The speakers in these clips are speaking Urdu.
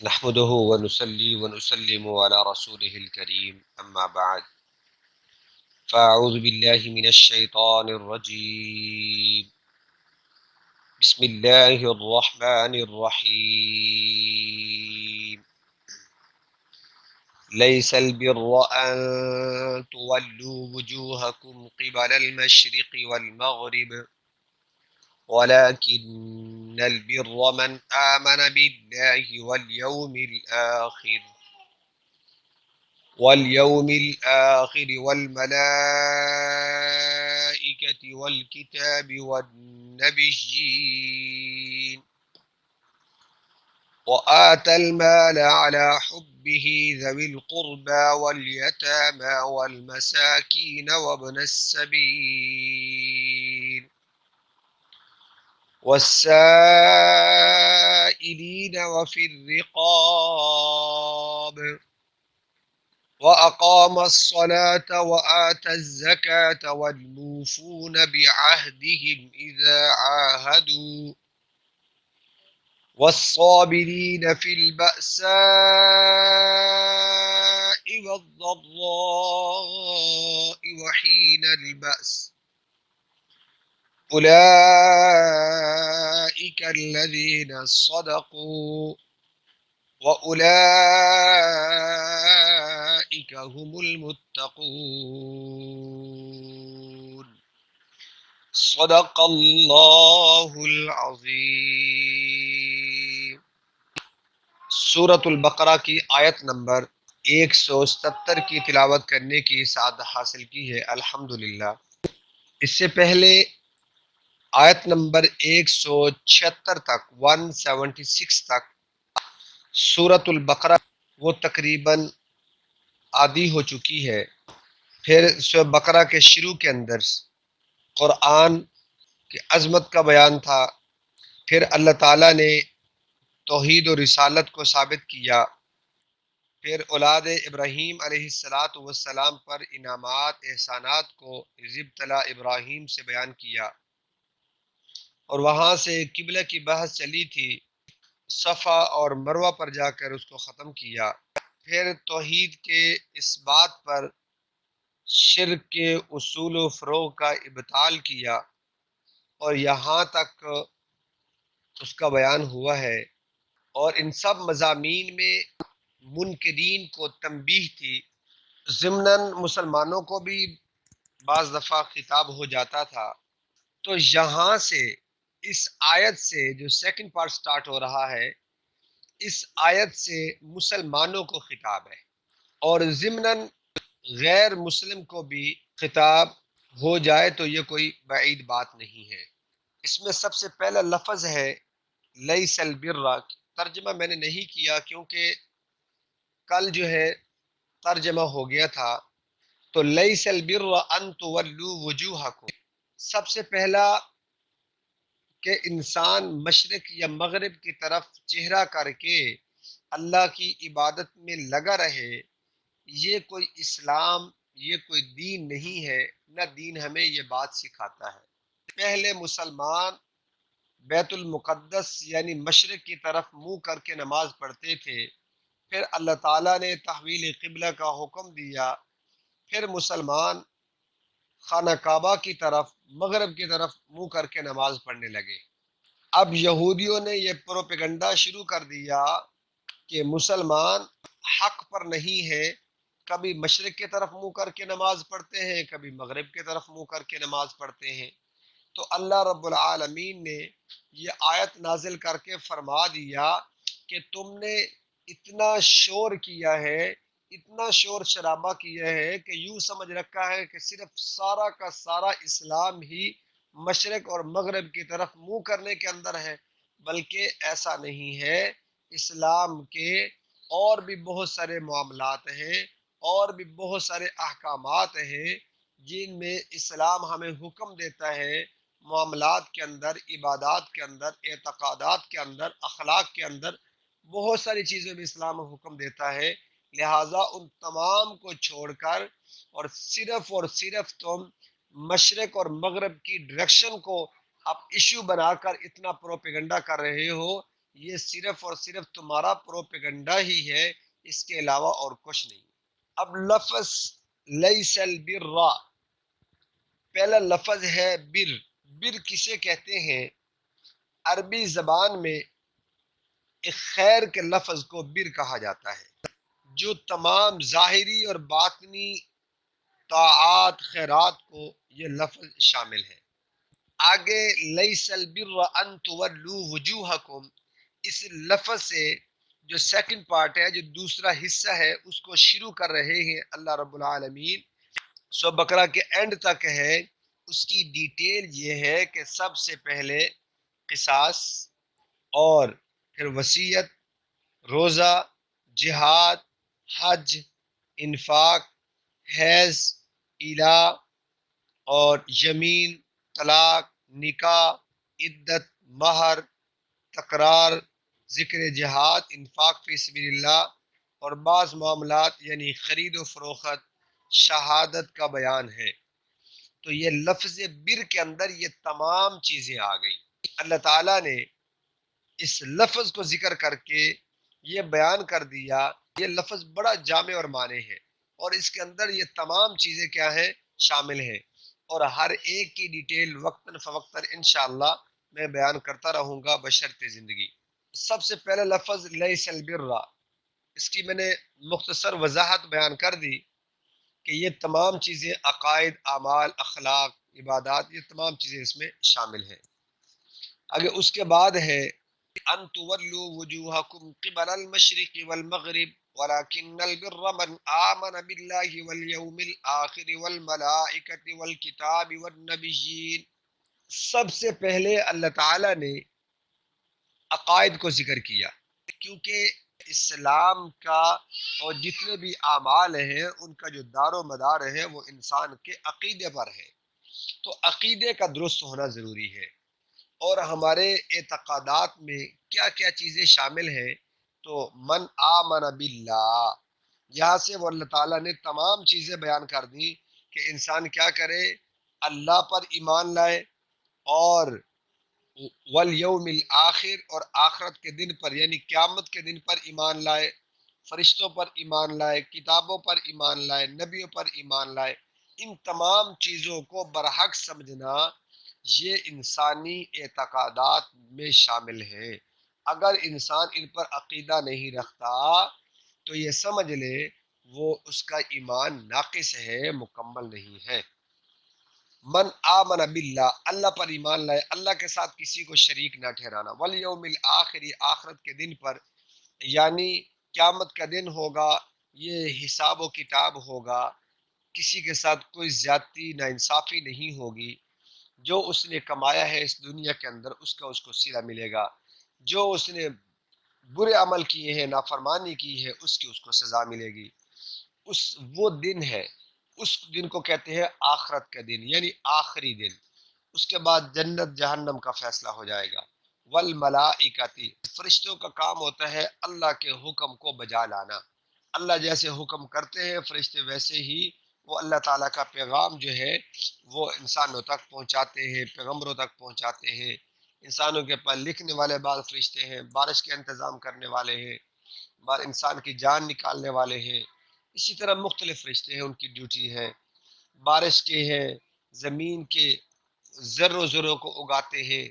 نحمده ونصلي ونسلم على رسوله الكريم أما بعد فأعوذ بالله من الشيطان الرجيم بسم الله الرحمن الرحيم ليس البر أن تولوا وجوهكم قبل المشرق والمغرب ولكن البر من آمن بالله واليوم الآخر والملائكة والكتاب والنبيين وآتى المال على حبه ذوي القربى واليتامى والمساكين وابن السبيل والسائلين وفي الرقاب وأقام الصلاة وآتى الزكاة والموفون بعهدهم إذا عاهدوا والصابرين في البأساء والضراء وحين البأس أولئك الذين صدقوا وأولئك هم المتقون صدق اللہ العظیم۔ سورۃ البقرہ کی آیت نمبر 177 کی تلاوت کرنے کی سعادت حاصل کی ہے الحمدللہ۔ اس سے پہلے آیت نمبر 176 تک 176 تک سورۃ البقرہ وہ تقریباً آدھی ہو چکی ہے۔ پھر سورۃ بقرہ کے شروع کے اندر قرآن کی عظمت کا بیان تھا، پھر اللہ تعالیٰ نے توحید و رسالت کو ثابت کیا، پھر اولاد ابراہیم علیہ السلام پر انعامات احسانات کو اذ ابتلی ابراہیم سے بیان کیا، اور وہاں سے قبلہ کی بحث چلی تھی، صفا اور مروہ پر جا کر اس کو ختم کیا، پھر توحید کے اس بات پر شرک کے اصول و فروغ کا ابطال کیا، اور یہاں تک اس کا بیان ہوا ہے۔ اور ان سب مضامین میں منکرین کو تنبیہ تھی، ضمناً مسلمانوں کو بھی بعض دفعہ خطاب ہو جاتا تھا۔ تو یہاں سے اس آیت سے جو سیکنڈ پارٹ سٹارٹ ہو رہا ہے، اس آیت سے مسلمانوں کو خطاب ہے، اور ضمناً غیر مسلم کو بھی خطاب ہو جائے تو یہ کوئی بعید بات نہیں ہے۔ اس میں سب سے پہلا لفظ ہے لیس البر، ترجمہ میں نے نہیں کیا کیونکہ کل جو ہے ترجمہ ہو گیا تھا۔ تو لیس البر ان تولوا وجوہکم، سب سے پہلا کہ انسان مشرق یا مغرب کی طرف چہرہ کر کے اللہ کی عبادت میں لگا رہے، یہ کوئی اسلام، یہ کوئی دین نہیں ہے، نہ دین ہمیں یہ بات سکھاتا ہے۔ پہلے مسلمان بیت المقدس یعنی مشرق کی طرف منہ کر کے نماز پڑھتے تھے، پھر اللہ تعالیٰ نے تحویل قبلہ کا حکم دیا، پھر مسلمان خانہ کعبہ کی طرف مغرب کی طرف منہ کر کے نماز پڑھنے لگے۔ اب یہودیوں نے یہ پروپیگنڈا شروع کر دیا کہ مسلمان حق پر نہیں ہے، کبھی مشرق کی طرف منہ کر کے نماز پڑھتے ہیں، کبھی مغرب کی طرف منہ کر کے نماز پڑھتے ہیں۔ تو اللہ رب العالمین نے یہ آیت نازل کر کے فرما دیا کہ تم نے اتنا شور کیا ہے، اتنا شور شرابہ کیا ہے کہ یوں سمجھ رکھا ہے کہ صرف سارا کا سارا اسلام ہی مشرق اور مغرب کی طرف منہ کرنے کے اندر ہے، بلکہ ایسا نہیں ہے۔ اسلام کے اور بھی بہت سارے معاملات ہیں، اور بھی بہت سارے احکامات ہیں جن میں اسلام ہمیں حکم دیتا ہے، معاملات کے اندر، عبادات کے اندر، اعتقادات کے اندر، اخلاق کے اندر بہت ساری چیزوں میں اسلام حکم دیتا ہے۔ لہٰذا ان تمام کو چھوڑ کر اور صرف تم مشرق اور مغرب کی ڈائریکشن کو اب ایشو بنا کر اتنا پروپیگنڈا کر رہے ہو، یہ صرف اور صرف تمہارا پروپیگنڈا ہی ہے، اس کے علاوہ اور کچھ نہیں۔ اب لفظ لیس البر، پہلا لفظ ہے بر۔ بر کسے کہتے ہیں؟ عربی زبان میں ایک خیر کے لفظ کو بر کہا جاتا ہے، جو تمام ظاہری اور باطنی طاعات خیرات کو یہ لفظ شامل ہے۔ آگے لیس البر ان تولوا وجوہکم، اس لفظ سے جو سیکنڈ پارٹ ہے، جو دوسرا حصہ ہے، اس کو شروع کر رہے ہیں اللہ رب العالمین۔ سو بقرہ کے اینڈ تک ہے، اس کی ڈیٹیل یہ ہے کہ سب سے پہلے قصاص، اور پھر وصیت، روزہ، جہاد، حج، انفاق، حیض، ایلا، اور یمین، طلاق، نکاح، عدت، مہر، تکرار، ذکر جہاد، انفاق فی سبیل اللہ، اور بعض معاملات یعنی خرید و فروخت، شہادت کا بیان ہے۔ تو یہ لفظ بر کے اندر یہ تمام چیزیں آ گئی۔ اللہ تعالیٰ نے اس لفظ کو ذکر کر کے یہ بیان کر دیا، یہ لفظ بڑا جامع اور معنی ہے، اور اس کے اندر یہ تمام چیزیں کیا ہیں؟ شامل ہیں، اور ہر ایک کی ڈیٹیل وقتاً فوقتاً انشاءاللہ میں بیان کرتا رہوں گا بشرط زندگی۔ سب سے پہلے لفظ لیس البر، اس کی میں نے مختصر وضاحت بیان کر دی کہ یہ تمام چیزیں عقائد، اعمال، اخلاق، عبادات، یہ تمام چیزیں اس میں شامل ہیں۔ آگے اس کے بعد ہے ان تولوا وجوهکم قبل المشرق والمغرب ولكن البر من آمن بالله واليوم الآخر والملائکة والکتاب والنبیین۔ سب سے پہلے اللہ تعالی نے عقائد کو ذکر کیا، کیونکہ اسلام کا اور جتنے بھی اعمال ہیں ان کا جو دار و مدار ہے وہ انسان کے عقیدے پر ہے، تو عقیدے کا درست ہونا ضروری ہے۔ اور ہمارے اعتقادات میں کیا کیا چیزیں شامل ہیں؟ تو من آمن باللہ، یہاں سے وہ اللہ تعالیٰ نے تمام چیزیں بیان کر دی کہ انسان کیا کرے؟ اللہ پر ایمان لائے، اور والیوم الآخر، اور آخرت کے دن پر یعنی قیامت کے دن پر ایمان لائے، فرشتوں پر ایمان لائے، کتابوں پر ایمان لائے، نبیوں پر ایمان لائے۔ ان تمام چیزوں کو برحق سمجھنا یہ انسانی اعتقادات میں شامل ہے۔ اگر انسان ان پر عقیدہ نہیں رکھتا تو یہ سمجھ لے وہ اس کا ایمان ناقص ہے، مکمل نہیں ہے۔ من آمن باللہ، اللہ پر ایمان لائے، اللہ کے ساتھ کسی کو شریک نہ ٹھہرانا، والیوم الآخر، آخرت کے دن پر، یعنی قیامت کا دن ہوگا، یہ حساب و کتاب ہوگا، کسی کے ساتھ کوئی زیادتی نا انصافی نہیں ہوگی، جو اس نے کمایا ہے اس دنیا کے اندر اس کا اس کو صلہ ملے گا، جو اس نے برے عمل کیے ہیں، نافرمانی کی ہے، اس کی اس کو سزا ملے گی۔ اس وہ دن ہے، اس دن کو کہتے ہیں آخرت کا دن، یعنی آخری دن۔ اس کے بعد جنت جہنم کا فیصلہ ہو جائے گا۔ والملائکتی، فرشتوں کا کام ہوتا ہے اللہ کے حکم کو بجا لانا، اللہ جیسے حکم کرتے ہیں فرشتے ویسے ہی وہ اللہ تعالیٰ کا پیغام جو ہے وہ انسانوں تک پہنچاتے ہیں، پیغمبروں تک پہنچاتے ہیں۔ انسانوں کے پاس لکھنے والے بعض فرشتے ہیں، بارش کے انتظام کرنے والے ہیں، بعض انسان کی جان نکالنے والے ہیں، اسی طرح مختلف فرشتے ہیں، ان کی ڈیوٹی ہے۔ بارش کے ہیں، زمین کے ذروں ذروں کو اگاتے ہیں،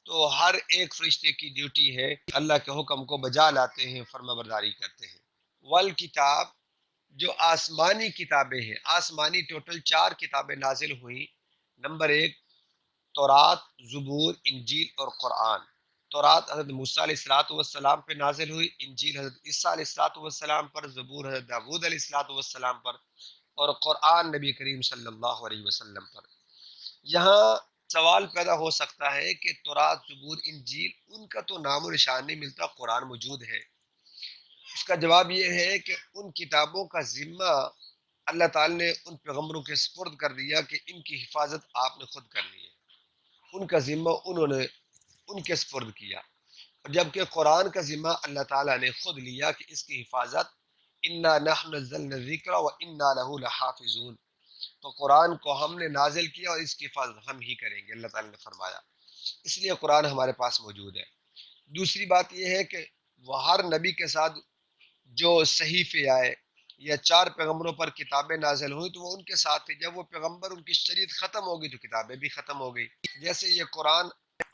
تو ہر ایک فرشتے کی ڈیوٹی ہے اللہ کے حکم کو بجا لاتے ہیں، فرما برداری کرتے ہیں۔ والکتاب، جو آسمانی کتابیں ہیں، آسمانی ٹوٹل 4 کتابیں نازل ہوئیں۔ نمبر 1 تورات، زبور، انجیل اور قرآن۔ تورات حضرت موسیٰ علیہ السلام پہ نازل ہوئی، انجیل حضرت عیسیٰ علیہ السلام پر، زبور حضرت داود علیہ السلام پر، اور قرآن نبی کریم صلی اللہ علیہ وسلم پر۔ یہاں سوال پیدا ہو سکتا ہے کہ تورات، زبور، انجیل، ان کا تو نام و نشان نہیں ملتا، قرآن موجود ہے۔ اس کا جواب یہ ہے کہ ان کتابوں کا ذمہ اللہ تعالی نے ان پیغمبروں کے سپرد کر دیا کہ ان کی حفاظت آپ نے خود کرنی ہے، ان کا ذمہ انہوں نے ان کے سپرد کیا، جبکہ قرآن کا ذمہ اللہ تعالیٰ نے خود لیا کہ اس کی حفاظت انا نحن نزلنا الذکر وانا له لحافظون، تو قرآن کو ہم نے نازل کیا اور اس کی حفاظت ہم ہی کریں گے، اللہ تعالیٰ نے فرمایا، اس لیے قرآن ہمارے پاس موجود ہے۔ دوسری بات یہ ہے کہ وہ ہر نبی کے ساتھ جو صحیفے آئے یا 4 پیغمبروں پر کتابیں نازل ہوئی تو وہ ان کے ساتھ تھی، جب وہ پیغمبر ان کی شریعت ختم ہو گئی تو کتابیں بھی ختم ہو گئی۔ جیسے یہ قرآن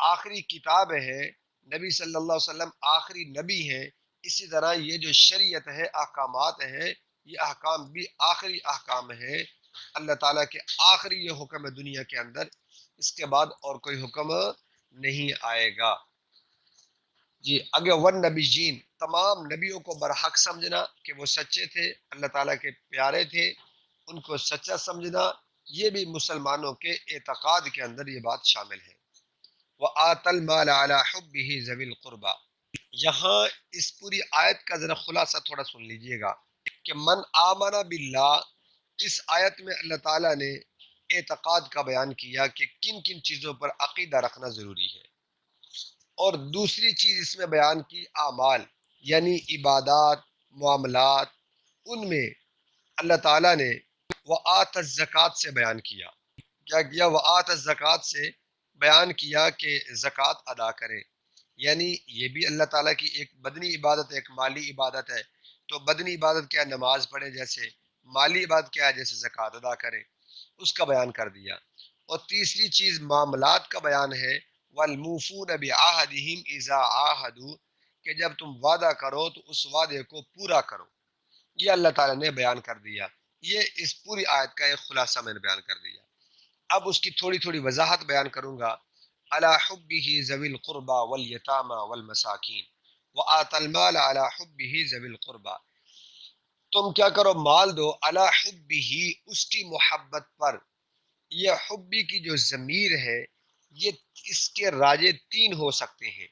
آخری کتاب ہے، نبی صلی اللہ علیہ وسلم آخری نبی ہیں، اسی طرح یہ جو شریعت ہے، احکامات ہیں، یہ احکام بھی آخری احکام ہیں، اللہ تعالیٰ کے آخری یہ حکم ہے دنیا کے اندر، اس کے بعد اور کوئی حکم نہیں آئے گا۔ جی اگے ون نبی جین، تمام نبیوں کو برحق سمجھنا کہ وہ سچے تھے، اللہ تعالیٰ کے پیارے تھے، ان کو سچا سمجھنا، یہ بھی مسلمانوں کے اعتقاد کے اندر یہ بات شامل ہے۔ وَآتَ الْمَالَ عَلَى حُبِّهِ ذَوِي الْقُرْبَى، یہاں اس پوری آیت کا ذرا خلاصہ تھوڑا سن لیجئے گا کہ من آمن باللہ، اس آیت میں اللہ تعالیٰ نے اعتقاد کا بیان کیا کہ کن کن چیزوں پر عقیدہ رکھنا ضروری ہے، اور دوسری چیز اس میں بیان کی اعمال، یعنی عبادات، معاملات، ان میں اللہ تعالیٰ نے وآت الزکوٰۃ سے بیان کیا، کیا کیا؟ وآت الزکوٰۃ سے بیان کیا کہ زکوٰۃ ادا کریں، یعنی یہ بھی اللہ تعالیٰ کی ایک بدنی عبادت ہے، ایک مالی عبادت ہے، تو بدنی عبادت کیا؟ نماز پڑھیں جیسے، مالی عبادت کیا ہے؟ جیسے زکوٰۃ ادا کریں، اس کا بیان کر دیا۔ اور تیسری چیز معاملات کا بیان ہے، والموفون بعہدہم اذا عاہدوا، کہ جب تم وعدہ کرو تو اس وعدے کو پورا کرو، یہ اللہ تعالیٰ نے بیان کر دیا۔ یہ اس پوری آیت کا ایک خلاصہ میں نے بیان کر دیا۔ اب اس کی تھوڑی تھوڑی وضاحت بیان کروں گا۔ علی حبہ ذوی القربى والیتامى والمساکین وآت المال علی حبہ ذوی القربى، تم کیا کرو؟ مال دو، علی حبہ، اس کی محبت پر۔ یہ حبی کی جو ضمیر ہے، یہ اس کے راجے 3 ہو سکتے ہیں۔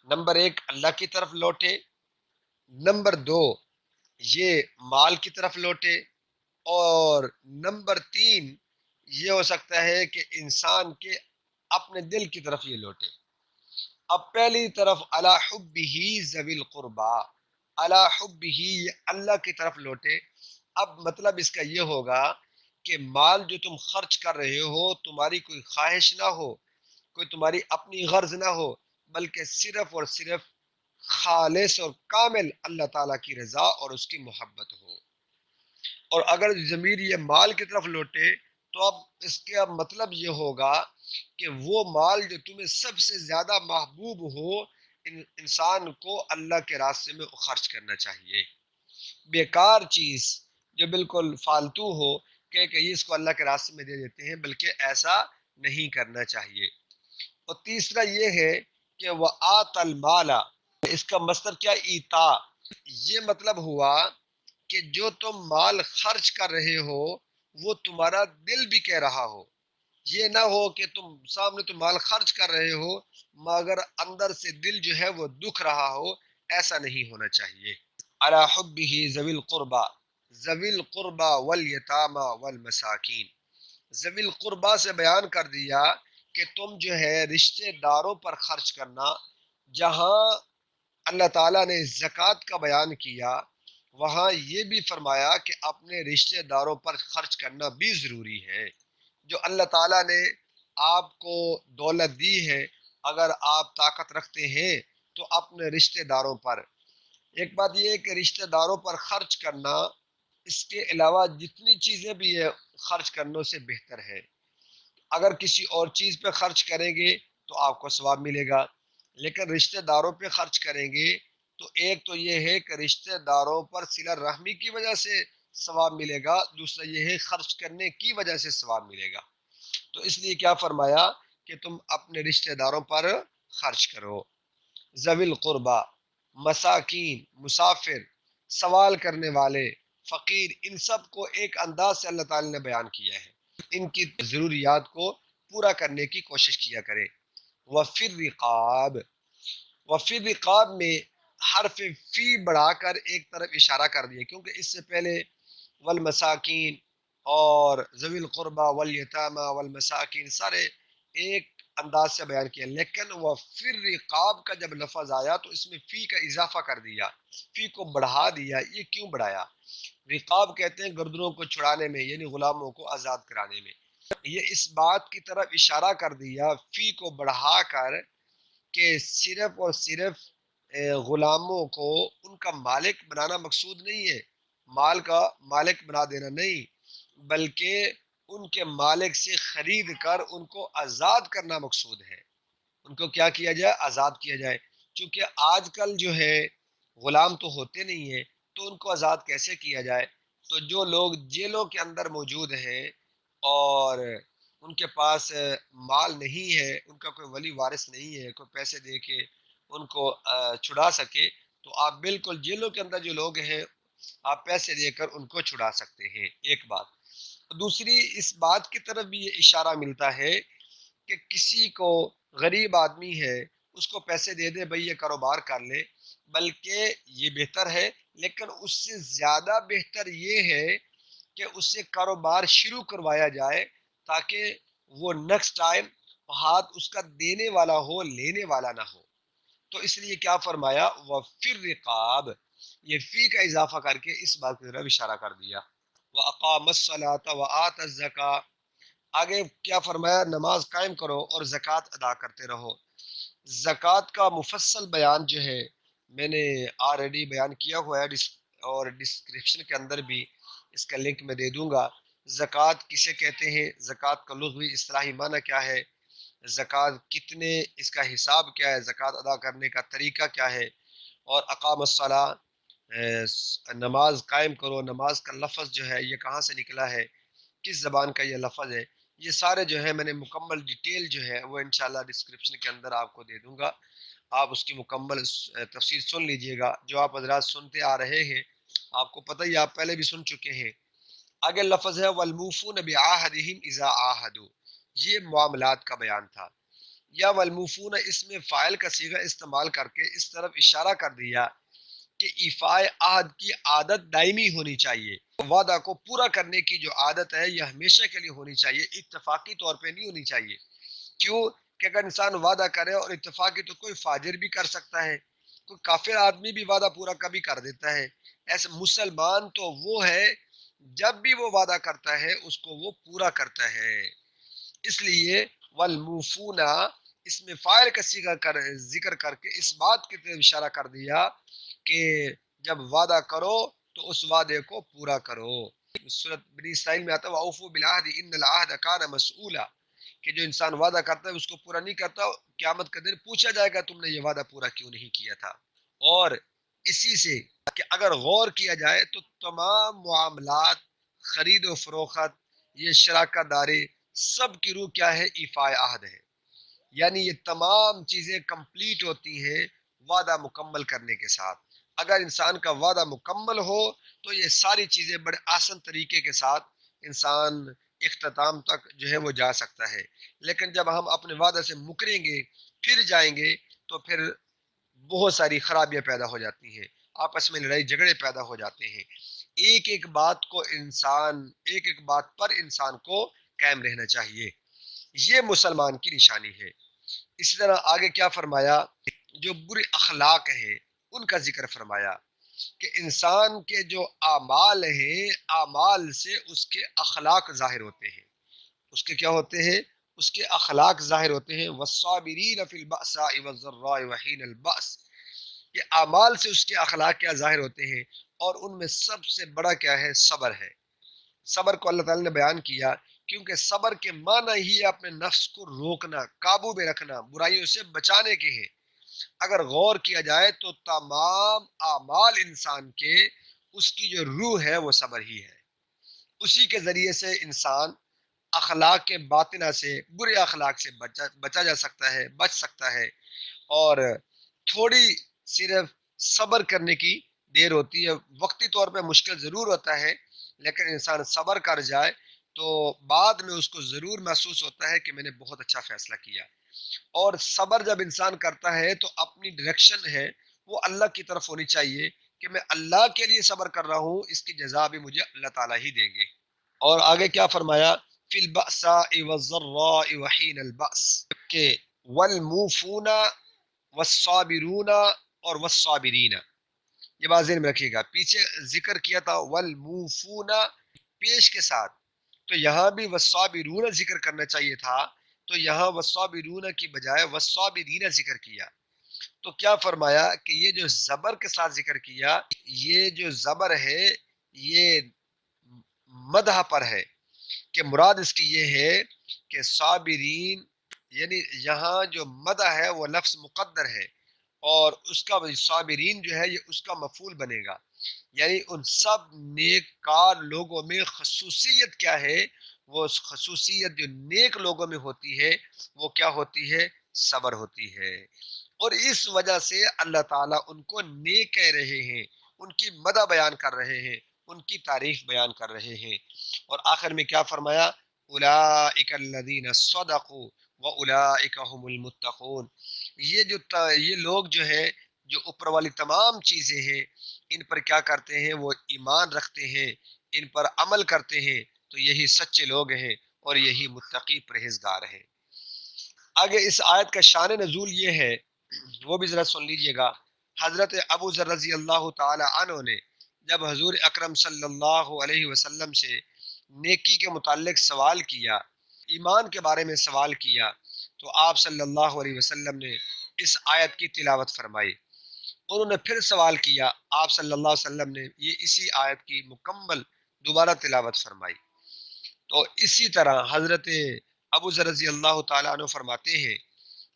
نمبر 1 اللہ کی طرف لوٹے، نمبر 2 یہ مال کی طرف لوٹے، اور نمبر 3 یہ ہو سکتا ہے کہ انسان کے اپنے دل کی طرف یہ لوٹے۔ اب پہلی طرف علی حبہ ذوی القربى، علی حبہ یہ اللہ کی طرف لوٹے۔ اب مطلب اس کا یہ ہوگا کہ مال جو تم خرچ کر رہے ہو، تمہاری کوئی خواہش نہ ہو، کوئی تمہاری اپنی غرض نہ ہو، بلکہ صرف اور صرف خالص اور کامل اللہ تعالیٰ کی رضا اور اس کی محبت ہو۔ اور اگر ضمیر یہ مال کی طرف لوٹے تو اب اس کا مطلب یہ ہوگا کہ وہ مال جو تمہیں سب سے زیادہ محبوب ہو، انسان کو اللہ کے راستے میں خرچ کرنا چاہیے۔ بیکار چیز جو بالکل فالتو ہو کہ اس کو اللہ کے راستے میں دے دیتے ہیں، بلکہ ایسا نہیں کرنا چاہیے۔ اور تیسرا یہ ہے کہ وآت المال، اس کا مصدر کیا؟ ایتا، یہ مطلب ہوا کہ جو تم مال خرچ کر رہے ہو وہ تمہارا دل بھی کہہ رہا ہو، یہ نہ ہو کہ تم سامنے تم مال خرچ کر رہے ہو مگر اندر سے دل جو ہے وہ دکھ رہا ہو، ایسا نہیں ہونا چاہیے۔ علی حبہ ذوی القربى، ذوی القربى والیتامى والمساکین، ذوی القربى سے بیان کر دیا کہ تم جو ہے رشتہ داروں پر خرچ کرنا۔ جہاں اللہ تعالیٰ نے زکوٰۃ کا بیان کیا، وہاں یہ بھی فرمایا کہ اپنے رشتہ داروں پر خرچ کرنا بھی ضروری ہے۔ جو اللہ تعالیٰ نے آپ کو دولت دی ہے، اگر آپ طاقت رکھتے ہیں تو اپنے رشتہ داروں پر، ایک بات یہ ہے کہ رشتہ داروں پر خرچ کرنا، اس کے علاوہ جتنی چیزیں بھی ہے خرچ کرنے سے بہتر ہے۔ اگر کسی اور چیز پہ خرچ کریں گے تو آپ کو ثواب ملے گا، لیکن رشتہ داروں پہ خرچ کریں گے تو ایک تو یہ ہے کہ رشتہ داروں پر صلہ رحمی کی وجہ سے ثواب ملے گا، دوسرا یہ ہے خرچ کرنے کی وجہ سے ثواب ملے گا۔ تو اس لیے کیا فرمایا کہ تم اپنے رشتہ داروں پر خرچ کرو۔ ذوی القربہ، مساکین، مسافر، سوال کرنے والے، فقیر، ان سب کو ایک انداز سے اللہ تعالی نے بیان کیا ہے، ان کی ضروریات کو پورا کرنے کی کوشش کیا کرے۔ وفی الرقاب، وفی الرقاب میں حرف فی بڑھا کر ایک طرف اشارہ کر دیا، کیونکہ اس سے پہلے والمساکین اور ذوی القربى والیتامى والمساکین سارے ایک انداز سے بیان کیا، لیکن وفی الرقاب کا جب لفظ آیا تو اس میں فی کا اضافہ کر دیا، فی کو بڑھا دیا۔ یہ کیوں بڑھایا؟ رقاب کہتے ہیں گردنوں کو چھڑانے میں، یعنی غلاموں کو آزاد کرانے میں۔ یہ اس بات کی طرف اشارہ کر دیا فی کو بڑھا کر کہ صرف اور صرف غلاموں کو ان کا مالک بنانا مقصود نہیں ہے، مال کا مالک بنا دینا نہیں، بلکہ ان کے مالک سے خرید کر ان کو آزاد کرنا مقصود ہے۔ ان کو کیا کیا جائے؟ آزاد کیا جائے۔ چونکہ آج کل جو ہے غلام تو ہوتے نہیں ہیں، تو ان کو آزاد کیسے کیا جائے؟ تو جو لوگ جیلوں کے اندر موجود ہیں اور ان کے پاس مال نہیں ہے، ان کا کوئی ولی وارث نہیں ہے کوئی پیسے دے کے ان کو چھڑا سکے، تو آپ بالکل جیلوں کے اندر جو لوگ ہیں آپ پیسے دے کر ان کو چھڑا سکتے ہیں، ایک بات۔ دوسری، اس بات کی طرف بھی یہ اشارہ ملتا ہے کہ کسی کو غریب آدمی ہے اس کو پیسے دے دے بھئی یہ کاروبار کر لے، بلکہ یہ بہتر ہے، لیکن اس سے زیادہ بہتر یہ ہے کہ اس سے کاروبار شروع کروایا جائے تاکہ وہ نیکسٹ ٹائم ہاتھ اس کا دینے والا ہو، لینے والا نہ ہو۔ تو اس لیے کیا فرمایا؟ وَفِي الرِّقَابِ، یہ فی کا اضافہ کر کے اس بات کی طرف اشارہ کر دیا۔ وَأَقَامَ الصَّلَاةَ وَآتَى الزَّكَاةَ، آگے کیا فرمایا؟ نماز قائم کرو اور زکوٰۃ ادا کرتے رہو۔ زکوٰۃ کا مفصل بیان جو ہے میں نے آلریڈی بیان کیا ہوا ہے، اور ڈسکرپشن کے اندر بھی اس کا لنک میں دے دوں گا۔ زکوٰۃ کسے کہتے ہیں، زکوٰۃ کا لغوی اصطلاحی معنی کیا ہے، زکوٰۃ کتنے، اس کا حساب کیا ہے، زکوٰۃ ادا کرنے کا طریقہ کیا ہے، اور اقام الصلاۃ، نماز قائم کرو، نماز کا لفظ جو ہے یہ کہاں سے نکلا ہے، کس زبان کا یہ لفظ ہے، یہ سارے جو ہے میں نے مکمل ڈیٹیل جو ہے وہ انشاءاللہ ڈسکرپشن کے اندر آپ کو دے دوں گا، آپ اس کی مکمل تفسیر سن لیجئے گا۔ جو آپ حضرات سنتے آ رہے ہیں آپ کو پتہ ہی، آپ پہلے بھی سن چکے ہیں۔ آگے لفظ ہے والموفون بعہدہم اذا عاہدوا، یہ معاملات کا بیان تھا۔ یا والموفون، اس میں فاعل کا صیغہ استعمال کر کے اس طرف اشارہ کر دیا کہ ایفاء عہد کی عادت دائمی ہونی چاہیے، وعدہ کو پورا کرنے کی جو عادت ہے یہ ہمیشہ کے لیے ہونی چاہیے، اتفاقی طور پہ نہیں ہونی چاہیے۔ کیوں کہ اگر انسان وعدہ کرے، اور اتفاقی تو کوئی فاجر بھی کر سکتا ہے، کوئی کافر آدمی بھی وعدہ پورا کبھی کر دیتا ہے، ایسے مسلمان تو وہ ہے جب بھی وہ وعدہ کرتا ہے اس کو وہ پورا کرتا ہے۔ اس لیے والموفون، اس میں فاعل کا صیغہ ذکر کر کے اس بات کی طرف اشارہ کر دیا کہ جب وعدہ کرو تو اس وعدے کو پورا کرو۔ سورۃ بنی اسرائیل میں آتا ہے وَأَوْفُوا بِالْعَهْدِ إِنَّ الْعَهْدَ كَانَ مَسْئُولًا، کہ جو انسان وعدہ کرتا ہے اس کو پورا نہیں کرتا، قیامت کا دن پوچھا جائے گا تم نے یہ وعدہ پورا کیوں نہیں کیا تھا۔ اور اسی سے کہ اگر غور کیا جائے تو تمام معاملات، خرید و فروخت، یہ شراکت داری، سب کی روح کیا ہے؟ ایفاء عہد ہے۔ یعنی یہ تمام چیزیں کمپلیٹ ہوتی ہیں وعدہ مکمل کرنے کے ساتھ۔ اگر انسان کا وعدہ مکمل ہو تو یہ ساری چیزیں بڑے آسان طریقے کے ساتھ انسان اختتام تک جو ہے وہ جا سکتا ہے۔ لیکن جب ہم اپنے وعدہ سے مکریں گے، پھر جائیں گے، تو پھر بہت ساری خرابیاں پیدا ہو جاتی ہیں، آپس میں لڑائی جھگڑے پیدا ہو جاتے ہیں۔ ایک ایک بات کو انسان، ایک ایک بات پر انسان کو قائم رہنا چاہیے، یہ مسلمان کی نشانی ہے۔ اسی طرح آگے کیا فرمایا؟ جو برے اخلاق ہیں ان کا ذکر فرمایا کہ انسان کے جو اعمال ہیں، اعمال سے اس کے اخلاق ظاہر ہوتے ہیں۔ اس کے کیا ہوتے ہیں؟ اس کے اخلاق ظاہر ہوتے ہیں۔ والصابرین فی البأساء والضراء وحین البأس، یہ اعمال سے اس کے اخلاق کیا ظاہر ہوتے ہیں، اور ان میں سب سے بڑا کیا ہے؟ صبر ہے۔ صبر کو اللہ تعالیٰ نے بیان کیا کیونکہ صبر کے معنی ہی اپنے نفس کو روکنا، قابو میں رکھنا، برائیوں سے بچانے کے ہیں۔ اگر غور کیا جائے تو تمام اعمال انسان کے، اس کی جو روح ہے وہ صبر ہی ہے۔ اسی کے ذریعے سے انسان اخلاق کے باطنہ سے، برے اخلاق سے بچا جا سکتا ہے، بچ سکتا ہے۔ اور تھوڑی صرف صبر کرنے کی دیر ہوتی ہے، وقتی طور پہ مشکل ضرور ہوتا ہے، لیکن انسان صبر کر جائے تو بعد میں اس کو ضرور محسوس ہوتا ہے کہ میں نے بہت اچھا فیصلہ کیا۔ اور صبر جب انسان کرتا ہے تو اپنی ڈائریکشن ہے وہ اللہ کی طرف ہونی چاہیے کہ میں اللہ کے لیے صبر کر رہا ہوں، اس کی جزا بھی مجھے اللہ تعالیٰ ہی دیں گے۔ اور آگے کیا فرمایا؟ فی البأساء والضراء وحین البأس، کہ والموفون والصابرون اور والصابرین، یہ بات ذہن میں رکھیے گا۔ پیچھے ذکر کیا تھا والموفون پیش کے ساتھ، تو یہاں بھی والصابرون ذکر کرنا چاہیے تھا، تو یہاں والصابرون کی بجائے والصابرین ذکر کیا. تو کیا فرمایا کہ یہ جو زبر کے ساتھ ذکر کیا، یہ جو زبر ہے یہ مدح پر ہے، کہ مراد اس کی یہ ہے کہ صابرین، یعنی یہاں جو مدح ہے وہ لفظ مقدر ہے، اور اس کا صابرین جو ہے یہ اس کا مفعول بنے گا. یعنی ان سب نیک کار لوگوں میں خصوصیت کیا ہے؟ وہ خصوصیت جو نیک لوگوں میں ہوتی ہے وہ کیا ہوتی ہے؟ صبر ہوتی ہے. اور اس وجہ سے اللہ تعالیٰ ان کو نیک کہہ رہے ہیں، ان کی مدح بیان کر رہے ہیں، ان کی تعریف بیان کر رہے ہیں. اور آخر میں کیا فرمایا؟ اولئک الذین صدقوا واولئک هم المتقون. یہ لوگ جو ہے جو اوپر والی تمام چیزیں ہیں ان پر کیا کرتے ہیں؟ وہ ایمان رکھتے ہیں، ان پر عمل کرتے ہیں، تو یہی سچے لوگ ہیں اور یہی متقی پرہیزگار ہیں. آگے اس آیت کا شان نزول یہ ہے، وہ بھی ذرا سن لیجئے گا. حضرت ابو ذر رضی اللہ تعالی عنہ نے جب حضور اکرم صلی اللہ علیہ وسلم سے نیکی کے متعلق سوال کیا، ایمان کے بارے میں سوال کیا، تو آپ صلی اللہ علیہ وسلم نے اس آیت کی تلاوت فرمائی. انہوں نے پھر سوال کیا، آپ صلی اللہ علیہ وسلم نے یہ اسی آیت کی مکمل دوبارہ تلاوت فرمائی. تو اسی طرح حضرت ابو ذر رضی اللہ تعالیٰ عنہ فرماتے ہیں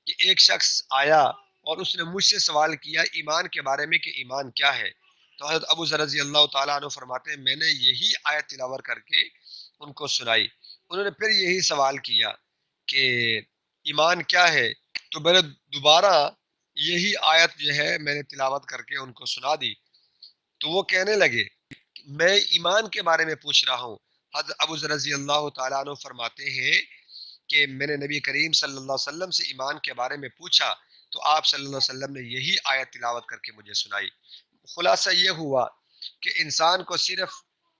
کہ ایک شخص آیا اور اس نے مجھ سے سوال کیا ایمان کے بارے میں کہ ایمان کیا ہے. تو حضرت ابو ذر رضی اللہ تعالیٰ عنہ فرماتے ہیں میں نے یہی آیت تلاوت کر کے ان کو سنائی. انہوں نے پھر یہی سوال کیا کہ ایمان کیا ہے، تو میں نے دوبارہ یہی آیت جو ہے میں نے تلاوت کر کے ان کو سنا دی. تو وہ کہنے لگے میں ایمان کے بارے میں پوچھ رہا ہوں. حضرت ابو ذر رضی اللہ تعالیٰ عنہ فرماتے ہیں کہ میں نے نبی کریم صلی اللہ علیہ وسلم سے ایمان کے بارے میں پوچھا تو آپ صلی اللہ علیہ وسلم نے یہی آیت تلاوت کر کے مجھے سنائی. خلاصہ یہ ہوا کہ انسان کو صرف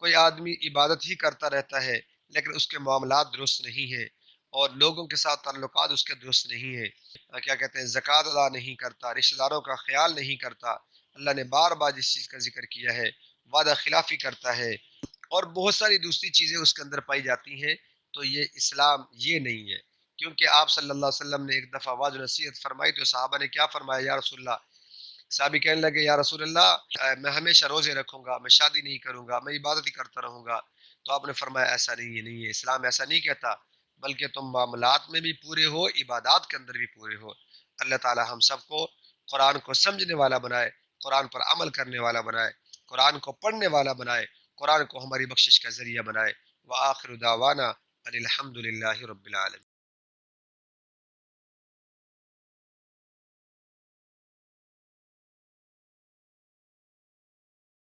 کوئی آدمی عبادت ہی کرتا رہتا ہے لیکن اس کے معاملات درست نہیں ہیں اور لوگوں کے ساتھ تعلقات اس کے درست نہیں ہیں، کیا کہتے ہیں زکوٰۃ ادا نہیں کرتا، رشتہ داروں کا خیال نہیں کرتا، اللہ نے بار بار جس چیز کا ذکر کیا ہے وعدہ خلافی کرتا ہے، اور بہت ساری دوسری چیزیں اس کے اندر پائی جاتی ہیں، تو یہ اسلام یہ نہیں ہے. کیونکہ آپ صلی اللہ علیہ وسلم نے ایک دفعہ واضح نصیحت فرمائی تو صحابہ نے کیا فرمایا؟ یا رسول اللہ، صحابی کہنے لگے یا رسول اللہ میں ہمیشہ روزے رکھوں گا، میں شادی نہیں کروں گا، میں عبادت ہی کرتا رہوں گا. تو آپ نے فرمایا ایسا نہیں ہے، نہیں ہے، اسلام ایسا نہیں کہتا، بلکہ تم معاملات میں بھی پورے ہو، عبادات کے اندر بھی پورے ہو. اللہ تعالی ہم سب کو قرآن کو سمجھنے والا بنائے، قرآن پر عمل کرنے والا بنائے، قرآن کو پڑھنے والا بنائے، قرآن کو ہماری بخشش کا ذریعہ بنائے. وآخر دعوانا ان الحمد للہ رب العالمین.